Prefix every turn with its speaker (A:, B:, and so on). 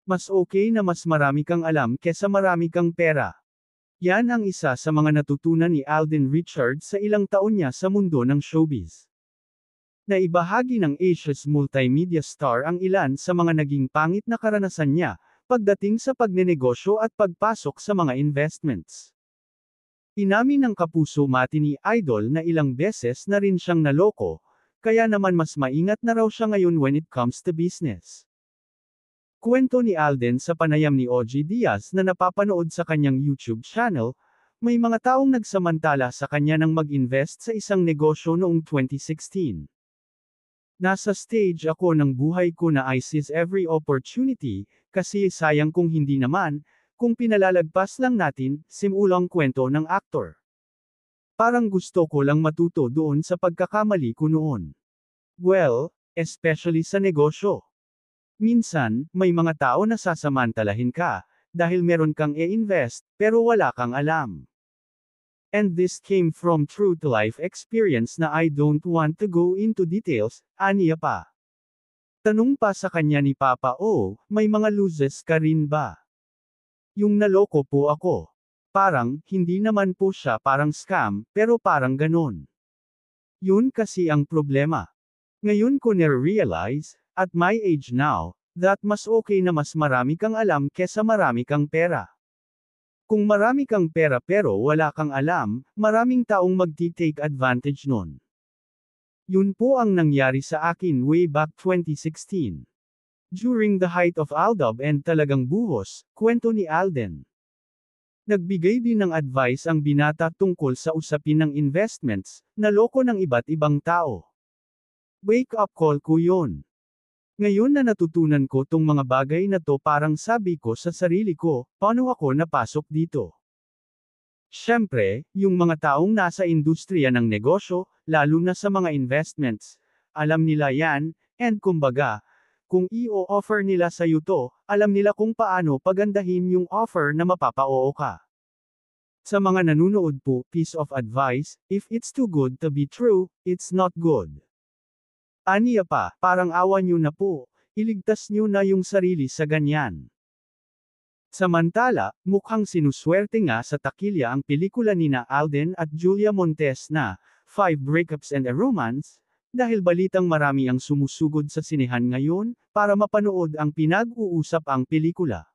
A: Mas okay na mas marami kang alam kesa marami kang pera. Yan ang isa sa mga natutunan ni Alden Richards sa ilang taon niya sa mundo ng showbiz. Naibahagi ng Asia's multimedia star ang ilan sa mga naging pangit na karanasan niya, pagdating sa pagnenegosyo at pagpasok sa mga investments. Inamin ng kapuso-mati ni Idol na ilang beses na rin siyang naloko, kaya naman mas maingat na raw siya ngayon when it comes to business. Kwento ni Alden sa panayam ni OG Diaz na napapanood sa kanyang YouTube channel, may mga taong nagsamantala sa kanya nang mag-invest sa isang negosyo noong 2016. Nasa stage ako ng buhay ko na I seize every opportunity, kasi sayang kung hindi naman, kung pinalalagpas lang natin, simulang kwento ng aktor. Parang gusto ko lang matuto doon sa pagkakamali ko noon. Well, especially sa negosyo. Minsan, may mga tao na sasamantalahin ka, dahil meron kang i-invest, pero wala kang alam. And this came from true-to-life experience na I don't want to go into details, aniya pa. Tanong pa sa kanya ni Papa O, may mga losses ka rin ba? Yung naloko po ako. Parang, hindi naman po siya parang scam, pero parang ganon. Yun kasi ang problema. Ngayon ko na-realize, at my age now, that mas okay na mas marami kang alam kesa marami kang pera. Kung marami kang pera pero wala kang alam, maraming taong magti-take advantage nun. Yun po ang nangyari sa akin way back 2016. During the height of Aldab and Talagang Buhos, kwento ni Alden. Nagbigay din ng advice ang binata tungkol sa usapin ng investments, naloko ng iba't ibang tao. Wake up call ko yun. Ngayon na natutunan ko tong mga bagay na to, parang sabi ko sa sarili ko, paano ako napasok dito? Siyempre, yung mga taong nasa industriya ng negosyo, lalo na sa mga investments, alam nila yan, and kumbaga, kung i-offer nila sa iyo to, alam nila kung paano pagandahin yung offer na mapapa-oo ka. Sa mga nanunood po, piece of advice, if it's too good to be true, it's not good. Aniya pa, parang awa nyo na po, iligtas nyo na yung sarili sa ganyan. Samantala, mukhang sinuswerte nga sa takilya ang pelikula nina Alden at Julia Montes na, 5 Breakups and a Romance, dahil balitang marami ang sumusugod sa sinehan ngayon, para mapanood ang pinag-uusap ang pelikula.